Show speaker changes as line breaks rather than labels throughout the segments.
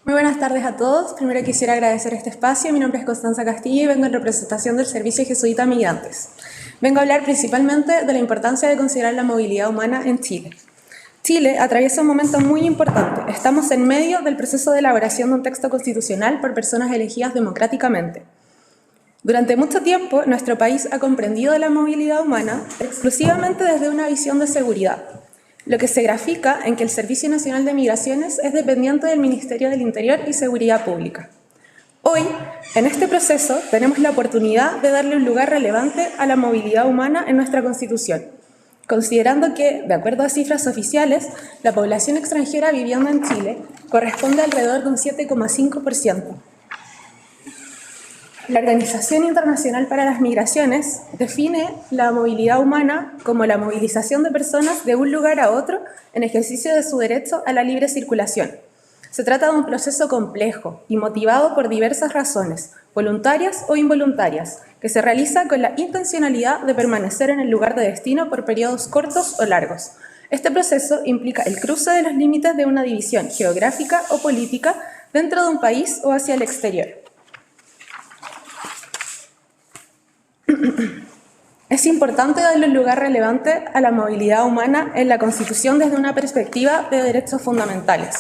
Muy buenas tardes a todos. Primero quisiera agradecer este espacio. Mi nombre es Constanza Castillo y vengo en representación del Servicio Jesuita Migrantes. Vengo a hablar principalmente de la importancia de considerar la movilidad humana en Chile. Chile atraviesa un momento muy importante. Estamos en medio del proceso de elaboración de un texto constitucional por personas elegidas democráticamente. Durante mucho tiempo, nuestro país ha comprendido la movilidad humana exclusivamente desde una visión de seguridad, lo que se grafica en que el Servicio Nacional de Migraciones es dependiente del Ministerio del Interior y Seguridad Pública. Hoy, en este proceso, tenemos la oportunidad de darle un lugar relevante a la movilidad humana en nuestra Constitución, considerando que, de acuerdo a cifras oficiales, la población extranjera viviendo en Chile corresponde a alrededor de un 7,5%. La Organización Internacional para las Migraciones define la movilidad humana como la movilización de personas de un lugar a otro en ejercicio de su derecho a la libre circulación. Se trata de un proceso complejo y motivado por diversas razones, voluntarias o involuntarias, que se realiza con la intencionalidad de permanecer en el lugar de destino por periodos cortos o largos. Este proceso implica el cruce de los límites de una división geográfica o política dentro de un país o hacia el exterior. Es importante darle un lugar relevante a la movilidad humana en la Constitución desde una perspectiva de derechos fundamentales.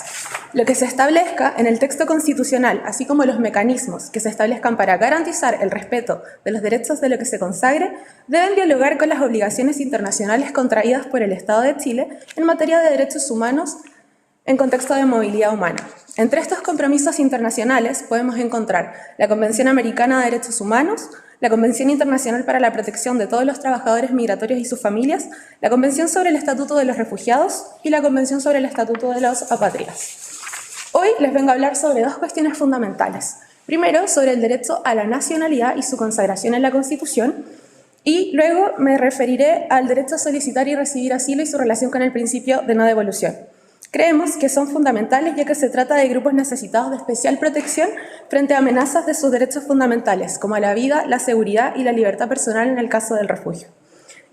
Lo que se establezca en el texto constitucional, así como los mecanismos que se establezcan para garantizar el respeto de los derechos de lo que se consagre, deben dialogar con las obligaciones internacionales contraídas por el Estado de Chile en materia de derechos humanos en contexto de movilidad humana. Entre estos compromisos internacionales podemos encontrar la Convención Americana de Derechos Humanos, la Convención Internacional para la Protección de todos los trabajadores migratorios y sus familias, la Convención sobre el Estatuto de los Refugiados y la Convención sobre el Estatuto de los Apátridas. Hoy les vengo a hablar sobre dos cuestiones fundamentales. Primero, sobre el derecho a la nacionalidad y su consagración en la Constitución, y luego me referiré al derecho a solicitar y recibir asilo y su relación con el principio de no devolución. Creemos que son fundamentales ya que se trata de grupos necesitados de especial protección frente a amenazas de sus derechos fundamentales, como la vida, la seguridad y la libertad personal en el caso del refugio,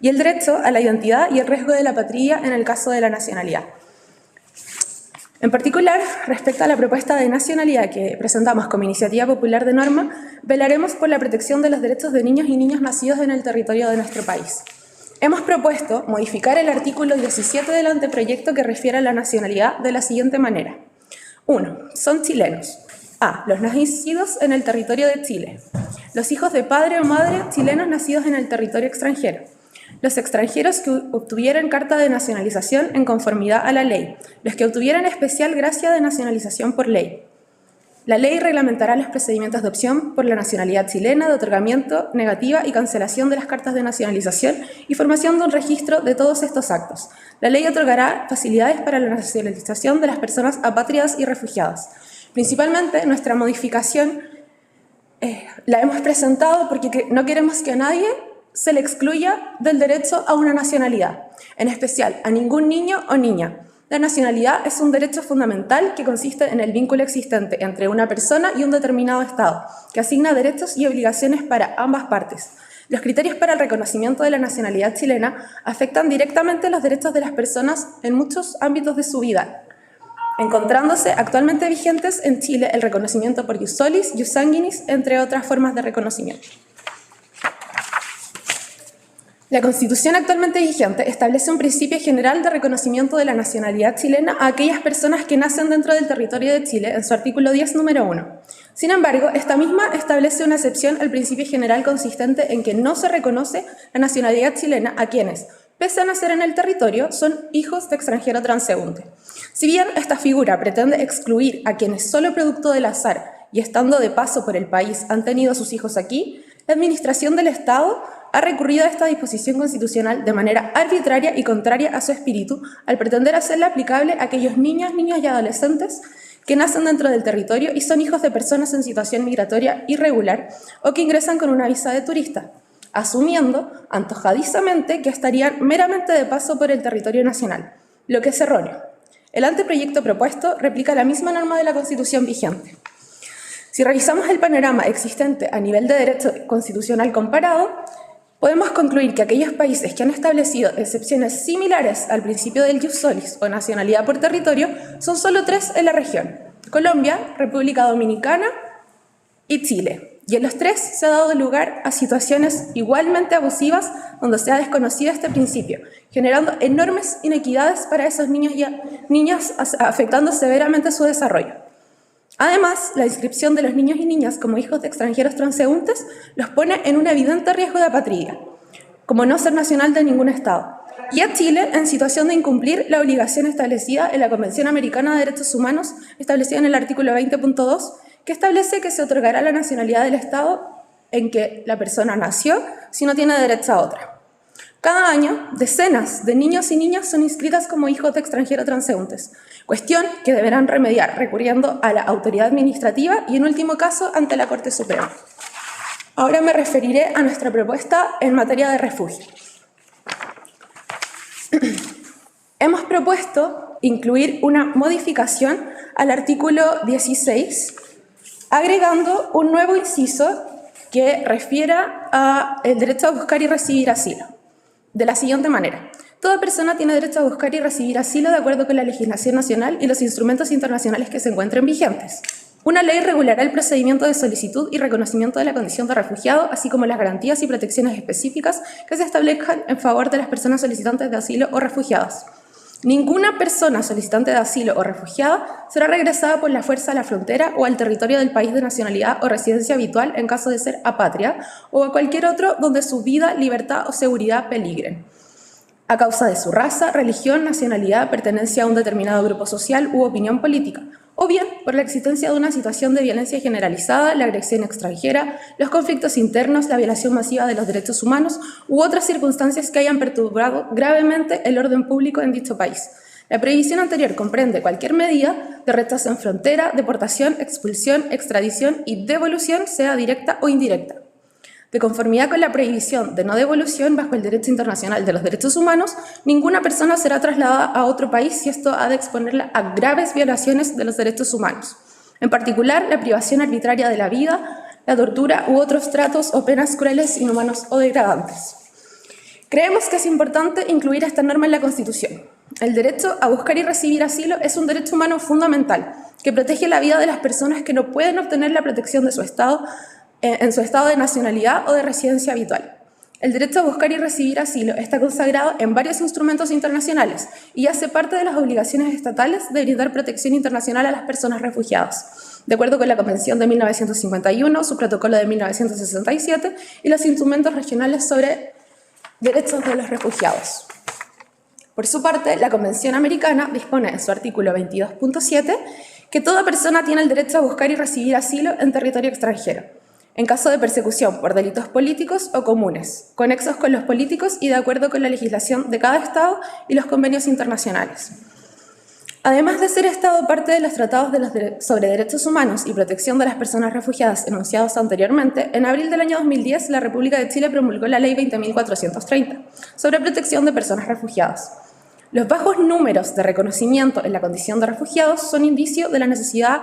y el derecho a la identidad y el riesgo de la patria en el caso de la nacionalidad. En particular, respecto a la propuesta de nacionalidad que presentamos como iniciativa popular de norma, velaremos por la protección de los derechos de niños y niñas nacidos en el territorio de nuestro país. Hemos propuesto modificar el artículo 17 del anteproyecto que refiere a la nacionalidad de la siguiente manera. 1. Son chilenos. A. Los nacidos en el territorio de Chile. Los hijos de padre o madre chilenos nacidos en el territorio extranjero. Los extranjeros que obtuvieran carta de nacionalización en conformidad a la ley. Los que obtuvieran especial gracia de nacionalización por ley. La ley reglamentará los procedimientos de opción por la nacionalidad chilena, de otorgamiento, negativa y cancelación de las cartas de nacionalización y formación de un registro de todos estos actos. La ley otorgará facilidades para la nacionalización de las personas apátridas y refugiadas. Principalmente, nuestra modificación la hemos presentado porque no queremos que a nadie se le excluya del derecho a una nacionalidad, en especial a ningún niño o niña. La nacionalidad es un derecho fundamental que consiste en el vínculo existente entre una persona y un determinado Estado, que asigna derechos y obligaciones para ambas partes. Los criterios para el reconocimiento de la nacionalidad chilena afectan directamente los derechos de las personas en muchos ámbitos de su vida, encontrándose actualmente vigentes en Chile el reconocimiento por ius solis, ius sanguinis, entre otras formas de reconocimiento. La Constitución actualmente vigente establece un principio general de reconocimiento de la nacionalidad chilena a aquellas personas que nacen dentro del territorio de Chile en su artículo 10, número 1. Sin embargo, esta misma establece una excepción al principio general consistente en que no se reconoce la nacionalidad chilena a quienes, pese a nacer en el territorio, son hijos de extranjero transeúnte. Si bien esta figura pretende excluir a quienes solo producto del azar y estando de paso por el país han tenido a sus hijos aquí, la administración del Estado ha recurrido a esta disposición constitucional de manera arbitraria y contraria a su espíritu al pretender hacerla aplicable a aquellos niños, niñas y adolescentes que nacen dentro del territorio y son hijos de personas en situación migratoria irregular o que ingresan con una visa de turista, asumiendo antojadizamente que estarían meramente de paso por el territorio nacional, lo que es erróneo. El anteproyecto propuesto replica la misma norma de la Constitución vigente. Si revisamos el panorama existente a nivel de derecho constitucional comparado, podemos concluir que aquellos países que han establecido excepciones similares al principio del ius solis o nacionalidad por territorio son solo 3 en la región: Colombia, República Dominicana y Chile. Y en los tres se ha dado lugar a situaciones igualmente abusivas donde se ha desconocido este principio, generando enormes inequidades para esos niños y niñas, afectando severamente su desarrollo. Además, la inscripción de los niños y niñas como hijos de extranjeros transeúntes los pone en un evidente riesgo de apatridia, como no ser nacional de ningún Estado, y a Chile en situación de incumplir la obligación establecida en la Convención Americana de Derechos Humanos, establecida en el artículo 20.2, que establece que se otorgará la nacionalidad del Estado en que la persona nació si no tiene derecho a otra. Cada año, decenas de niños y niñas son inscritas como hijos de extranjeros transeúntes, cuestión que deberán remediar recurriendo a la autoridad administrativa y, en último caso, ante la Corte Suprema. Ahora me referiré a nuestra propuesta en materia de refugio. Hemos propuesto incluir una modificación al artículo 16, agregando un nuevo inciso que refiera al derecho a buscar y recibir asilo, de la siguiente manera. Toda persona tiene derecho a buscar y recibir asilo de acuerdo con la legislación nacional y los instrumentos internacionales que se encuentren vigentes. Una ley regulará el procedimiento de solicitud y reconocimiento de la condición de refugiado, así como las garantías y protecciones específicas que se establezcan en favor de las personas solicitantes de asilo o refugiadas. Ninguna persona solicitante de asilo o refugiada será regresada por la fuerza a la frontera o al territorio del país de nacionalidad o residencia habitual en caso de ser apatria o a cualquier otro donde su vida, libertad o seguridad peligren, a causa de su raza, religión, nacionalidad, pertenencia a un determinado grupo social u opinión política, o bien por la existencia de una situación de violencia generalizada, la agresión extranjera, los conflictos internos, la violación masiva de los derechos humanos u otras circunstancias que hayan perturbado gravemente el orden público en dicho país. La prohibición anterior comprende cualquier medida de rechazo en frontera, deportación, expulsión, extradición y devolución, sea directa o indirecta. De conformidad con la prohibición de no devolución bajo el derecho internacional de los derechos humanos, ninguna persona será trasladada a otro país si esto ha de exponerla a graves violaciones de los derechos humanos. En particular, la privación arbitraria de la vida, la tortura u otros tratos o penas crueles, inhumanos o degradantes. Creemos que es importante incluir esta norma en la Constitución. El derecho a buscar y recibir asilo es un derecho humano fundamental que protege la vida de las personas que no pueden obtener la protección de su Estado en su estado de nacionalidad o de residencia habitual. El derecho a buscar y recibir asilo está consagrado en varios instrumentos internacionales y hace parte de las obligaciones estatales de brindar protección internacional a las personas refugiadas, de acuerdo con la Convención de 1951, su protocolo de 1967 y los instrumentos regionales sobre derechos de los refugiados. Por su parte, la Convención Americana dispone en su artículo 22.7 que toda persona tiene el derecho a buscar y recibir asilo en territorio extranjero, en caso de persecución por delitos políticos o comunes, conexos con los políticos y de acuerdo con la legislación de cada Estado y los convenios internacionales. Además de ser Estado parte de los tratados sobre derechos humanos y protección de las personas refugiadas enunciados anteriormente, en abril del año 2010 la República de Chile promulgó la Ley 20.430 sobre protección de personas refugiadas. Los bajos números de reconocimiento en la condición de refugiados son indicio de la necesidad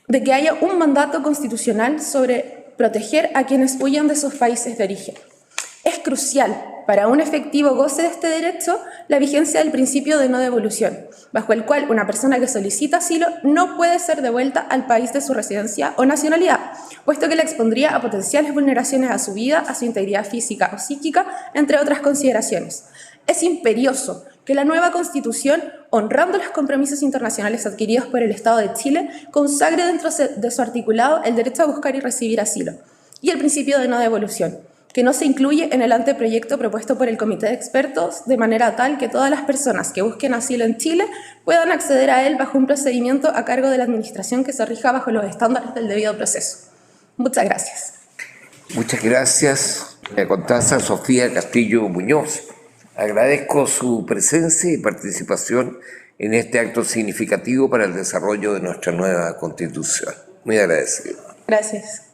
de que haya un mandato constitucional sobre proteger a quienes huyan de sus países de origen. Es crucial para un efectivo goce de este derecho la vigencia del principio de no devolución, bajo el cual una persona que solicita asilo no puede ser devuelta al país de su residencia o nacionalidad, puesto que la expondría a potenciales vulneraciones a su vida, a su integridad física o psíquica, entre otras consideraciones. Es imperioso que la nueva Constitución, honrando los compromisos internacionales adquiridos por el Estado de Chile, consagre dentro de su articulado el derecho a buscar y recibir asilo y el principio de no devolución, que no se incluye en el anteproyecto propuesto por el Comité de Expertos, de manera tal que todas las personas que busquen asilo en Chile puedan acceder a él bajo un procedimiento a cargo de la Administración que se rija bajo los estándares del debido proceso. Muchas gracias.
Muchas gracias, Constanza Sofía Castillo Muñoz. Agradezco su presencia y participación en este acto significativo para el desarrollo de nuestra nueva Constitución. Muy agradecido.
Gracias.